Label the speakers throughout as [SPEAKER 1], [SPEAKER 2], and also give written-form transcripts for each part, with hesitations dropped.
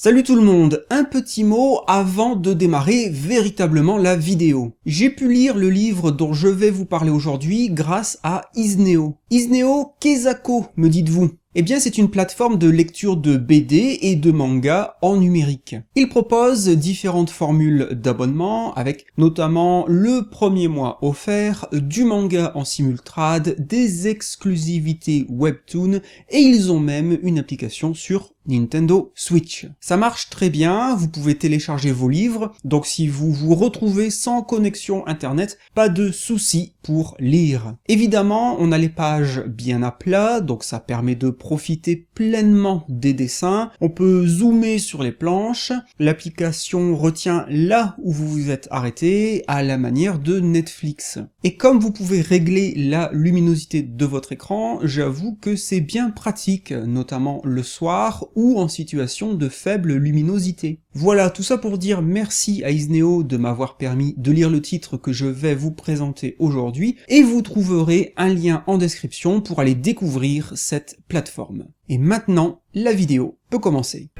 [SPEAKER 1] Salut tout le monde, un petit mot avant de démarrer véritablement la vidéo. J'ai pu lire le livre dont je vais vous parler aujourd'hui grâce à Isneo. Isneo Kezako, me dites-vous? Eh bien, c'est une plateforme de lecture de BD et de manga en numérique. Il propose différentes formules d'abonnement avec notamment le premier mois offert, du manga en simultrade, des exclusivités webtoon et ils ont même une application sur Nintendo Switch. Ça marche très bien, vous pouvez télécharger vos livres, donc si vous vous retrouvez sans connexion internet, pas de souci pour lire. Évidemment, on a les pages bien à plat, donc ça permet de profiter pleinement des dessins. On peut zoomer sur les planches, l'application retient là où vous vous êtes arrêté, à la manière de Netflix. Et comme vous pouvez régler la luminosité de votre écran, j'avoue que c'est bien pratique, notamment le soir ou en situation de faible luminosité. Voilà, tout ça pour dire merci à Isneo de m'avoir permis de lire le titre que je vais vous présenter aujourd'hui, et vous trouverez un lien en description pour aller découvrir cette plateforme. Et maintenant, la vidéo peut commencer.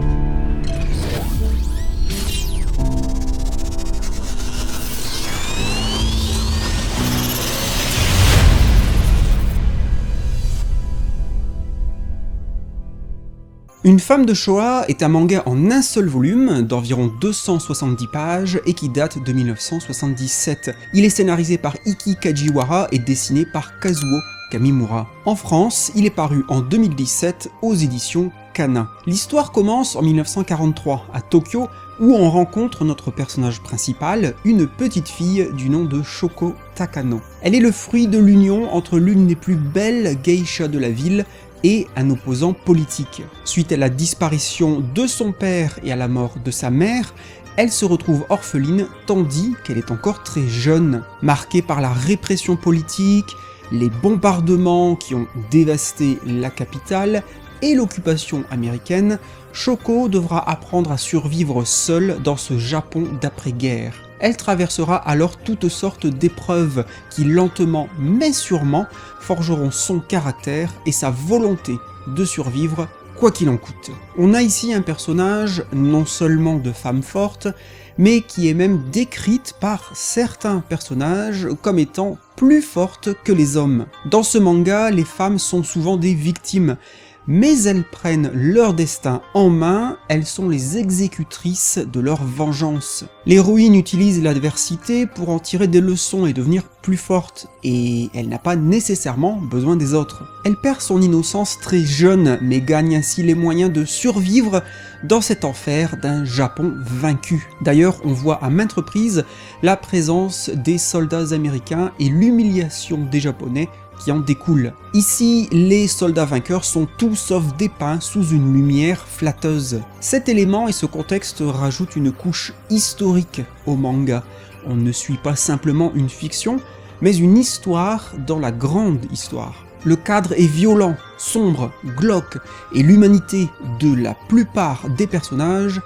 [SPEAKER 1] Une femme de Shoah est un manga en un seul volume, d'environ 270 pages, et qui date de 1977. Il est scénarisé par Ikki Kajiwara et dessiné par Kazuo Kamimura. En France, il est paru en 2017 aux éditions Kana. L'histoire commence en 1943, à Tokyo, où on rencontre notre personnage principal, une petite fille du nom de Shoko Takano. Elle est le fruit de l'union entre l'une des plus belles geishas de la ville et un opposant politique. Suite à la disparition de son père et à la mort de sa mère, elle se retrouve orpheline tandis qu'elle est encore très jeune. Marquée par la répression politique, les bombardements qui ont dévasté la capitale et l'occupation américaine, Shoko devra apprendre à survivre seule dans ce Japon d'après-guerre. Elle traversera alors toutes sortes d'épreuves qui lentement mais sûrement forgeront son caractère et sa volonté de survivre quoi qu'il en coûte. On a ici un personnage non seulement de femme forte, mais qui est même décrite par certains personnages comme étant plus fortes que les hommes. Dans ce manga, les femmes sont souvent des victimes, mais elles prennent leur destin en main, elles sont les exécutrices de leur vengeance. L'héroïne utilise l'adversité pour en tirer des leçons et devenir plus forte, et elle n'a pas nécessairement besoin des autres. Elle perd son innocence très jeune, mais gagne ainsi les moyens de survivre dans cet enfer d'un Japon vaincu. D'ailleurs, on voit à maintes reprises la présence des soldats américains et l'humiliation des Japonais qui en découle. Ici, les soldats vainqueurs sont tout sauf dépeints sous une lumière flatteuse. Cet élément et ce contexte rajoutent une couche historique au manga. On ne suit pas simplement une fiction, mais une histoire dans la grande histoire. Le cadre est violent, sombre, glauque, et l'humanité de la plupart des personnages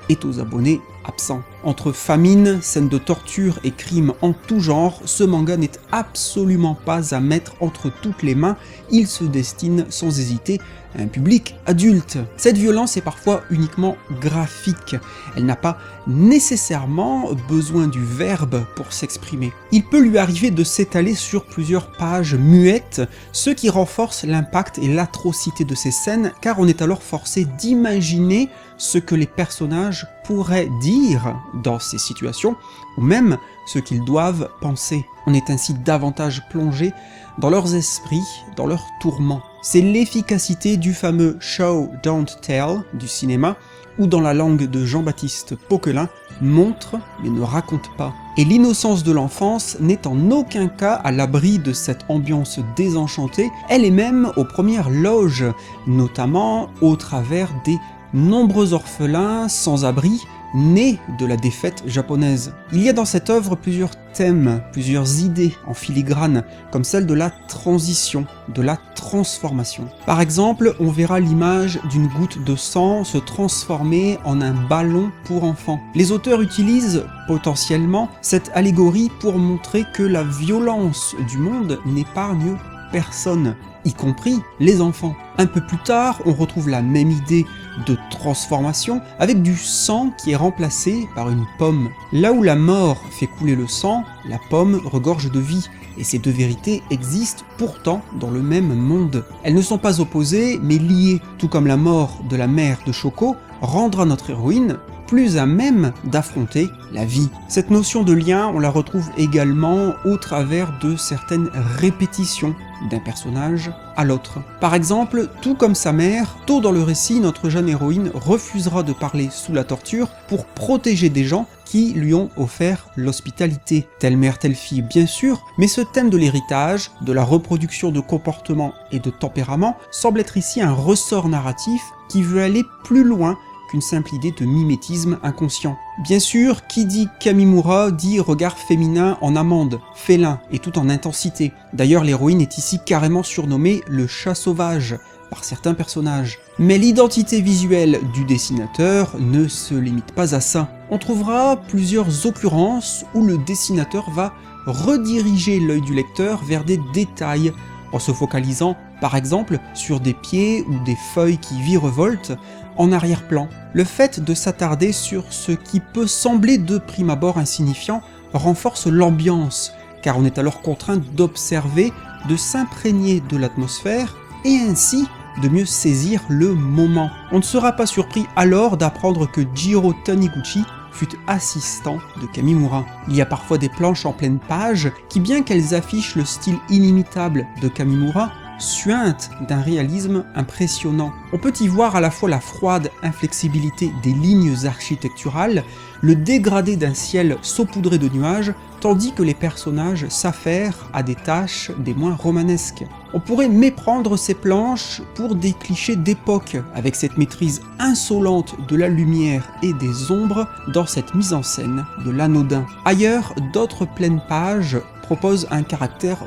[SPEAKER 1] est aux abonnés absents. Entre famine, scènes de torture et crimes en tout genre, ce manga n'est absolument pas à mettre entre toutes les mains, il se destine sans hésiter à un public adulte. Cette violence est parfois uniquement graphique, elle n'a pas nécessairement besoin du verbe pour s'exprimer. Il peut lui arriver de s'étaler sur plusieurs pages muettes, ce qui renforce l'impact et l'atrocité de ces scènes, car on est alors forcé d'imaginer ce que les personnages pourraient dire dans ces situations, ou même ce qu'ils doivent penser. On est ainsi davantage plongé dans leurs esprits, dans leurs tourments. C'est l'efficacité du fameux show don't tell du cinéma, ou dans la langue de Jean-Baptiste Poquelin, montre mais ne raconte pas. Et l'innocence de l'enfance n'est en aucun cas à l'abri de cette ambiance désenchantée, elle est même aux premières loges, notamment au travers des nombreux orphelins sans abri, nés de la défaite japonaise. Il y a dans cette œuvre plusieurs thèmes, plusieurs idées en filigrane, comme celle de la transition, de la transformation. Par exemple, on verra l'image d'une goutte de sang se transformer en un ballon pour enfants. Les auteurs utilisent potentiellement cette allégorie pour montrer que la violence du monde n'épargne personne, y compris les enfants. Un peu plus tard, on retrouve la même idée de transformation, avec du sang qui est remplacé par une pomme. Là où la mort fait couler le sang, la pomme regorge de vie, et ces deux vérités existent pourtant dans le même monde. Elles ne sont pas opposées, mais liées, tout comme la mort de la mère de Shoko rendra notre héroïne plus à même d'affronter la vie. Cette notion de lien, on la retrouve également au travers de certaines répétitions d'un personnage à l'autre. Par exemple, tout comme sa mère, tôt dans le récit, notre jeune héroïne refusera de parler sous la torture pour protéger des gens qui lui ont offert l'hospitalité. Telle mère, telle fille, bien sûr, mais ce thème de l'héritage, de la reproduction de comportements et de tempéraments semble être ici un ressort narratif qui veut aller plus loin qu'une simple idée de mimétisme inconscient. Bien sûr, qui dit Kamimura dit regard féminin en amande, félin et tout en intensité. D'ailleurs, l'héroïne est ici carrément surnommée le chat sauvage par certains personnages. Mais l'identité visuelle du dessinateur ne se limite pas à ça. On trouvera plusieurs occurrences où le dessinateur va rediriger l'œil du lecteur vers des détails, en se focalisant par exemple sur des pieds ou des feuilles qui virevoltent en arrière-plan. Le fait de s'attarder sur ce qui peut sembler de prime abord insignifiant renforce l'ambiance, car on est alors contraint d'observer, de s'imprégner de l'atmosphère et ainsi de mieux saisir le moment. On ne sera pas surpris alors d'apprendre que Jiro Taniguchi fut assistant de Kamimura. Il y a parfois des planches en pleine page qui, bien qu'elles affichent le style inimitable de Kamimura, suintent d'un réalisme impressionnant. On peut y voir à la fois la froide inflexibilité des lignes architecturales, le dégradé d'un ciel saupoudré de nuages, tandis que les personnages s'affairent à des tâches des moins romanesques. On pourrait méprendre ces planches pour des clichés d'époque, avec cette maîtrise insolente de la lumière et des ombres dans cette mise en scène de l'anodin. Ailleurs, d'autres pleines pages proposent un caractère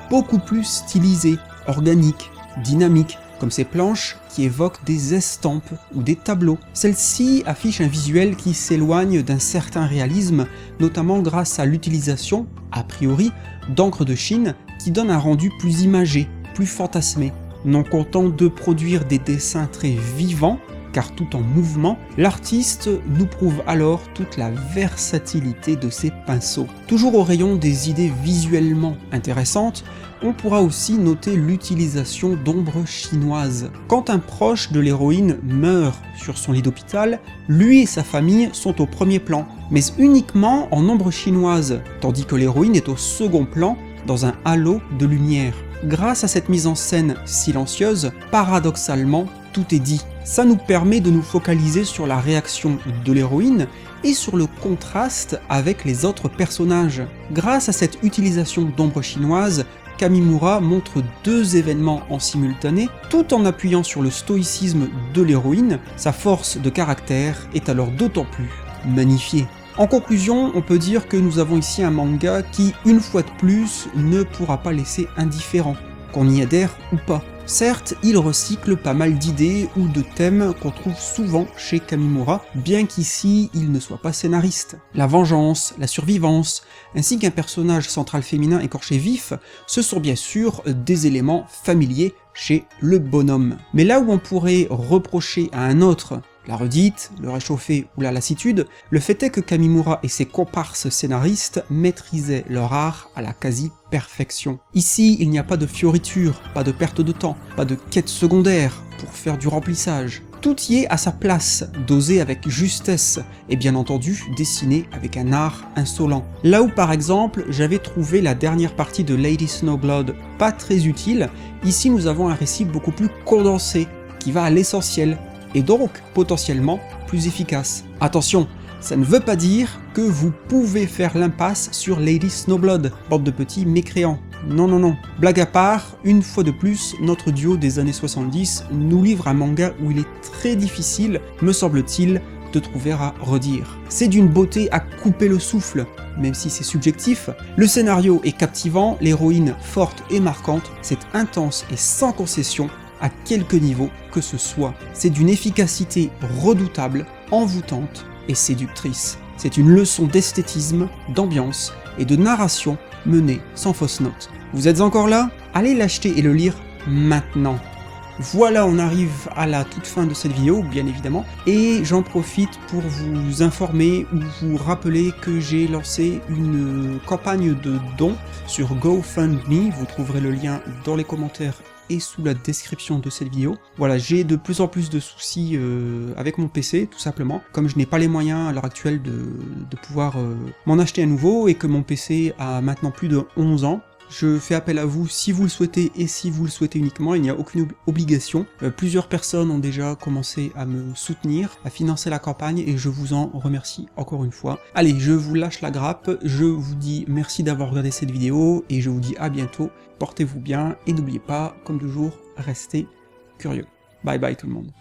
[SPEAKER 1] beaucoup plus stylisé, organique, dynamique, comme ces planches qui évoquent des estampes ou des tableaux. Celles-ci affichent un visuel qui s'éloigne d'un certain réalisme, notamment grâce à l'utilisation, a priori, d'encre de Chine qui donne un rendu plus imagé, plus fantasmé. Non content de produire des dessins très vivants, car tout en mouvement, l'artiste nous prouve alors toute la versatilité de ses pinceaux. Toujours au rayon des idées visuellement intéressantes, on pourra aussi noter l'utilisation d'ombres chinoises. Quand un proche de l'héroïne meurt sur son lit d'hôpital, lui et sa famille sont au premier plan, mais uniquement en ombre chinoise, tandis que l'héroïne est au second plan dans un halo de lumière. Grâce à cette mise en scène silencieuse, paradoxalement, tout est dit. Ça nous permet de nous focaliser sur la réaction de l'héroïne et sur le contraste avec les autres personnages. Grâce à cette utilisation d'ombre chinoise, Kamimura montre deux événements en simultané, tout en appuyant sur le stoïcisme de l'héroïne. Sa force de caractère est alors d'autant plus magnifiée. En conclusion, on peut dire que nous avons ici un manga qui, une fois de plus, ne pourra pas laisser indifférent, qu'on y adhère ou pas. Certes, il recycle pas mal d'idées ou de thèmes qu'on trouve souvent chez Kamimura, bien qu'ici il ne soit pas scénariste. La vengeance, la survivance, ainsi qu'un personnage central féminin écorché vif, ce sont bien sûr des éléments familiers chez le bonhomme. Mais là où on pourrait reprocher à un autre la redite, le réchauffé ou la lassitude, le fait est que Kamimura et ses comparses scénaristes maîtrisaient leur art à la quasi-perfection. Ici, il n'y a pas de fioriture, pas de perte de temps, pas de quête secondaire pour faire du remplissage. Tout y est à sa place, dosé avec justesse, et bien entendu dessiné avec un art insolent. Là où par exemple, j'avais trouvé la dernière partie de Lady Snowblood pas très utile, ici nous avons un récit beaucoup plus condensé, qui va à l'essentiel, et donc potentiellement plus efficace. Attention, ça ne veut pas dire que vous pouvez faire l'impasse sur Lady Snowblood, bande de petits mécréants. Non non non. Blague à part, une fois de plus, notre duo des années 70 nous livre un manga où il est très difficile, me semble-t-il, de trouver à redire. C'est d'une beauté à couper le souffle, même si c'est subjectif. Le scénario est captivant, l'héroïne forte et marquante, c'est intense et sans concession, à quelque niveau que ce soit. C'est d'une efficacité redoutable, envoûtante et séductrice. C'est une leçon d'esthétisme, d'ambiance et de narration menée sans fausse note. Vous êtes encore là? Allez l'acheter et le lire maintenant. Voilà, on arrive à la toute fin de cette vidéo, bien évidemment, et j'en profite pour vous informer ou vous rappeler que j'ai lancé une campagne de dons sur GoFundMe, vous trouverez le lien dans les commentaires et sous la description de cette vidéo. Voilà, j'ai de plus en plus de soucis avec mon PC, tout simplement, comme je n'ai pas les moyens à l'heure actuelle de pouvoir m'en acheter un nouveau, et que mon PC a maintenant plus de 11 ans. Je fais appel à vous si vous le souhaitez et si vous le souhaitez uniquement, il n'y a aucune obligation. Plusieurs personnes ont déjà commencé à me soutenir, à financer la campagne, et je vous en remercie encore une fois. Allez, je vous lâche la grappe, je vous dis merci d'avoir regardé cette vidéo, et je vous dis à bientôt, portez-vous bien, et n'oubliez pas, comme toujours, restez curieux. Bye bye tout le monde.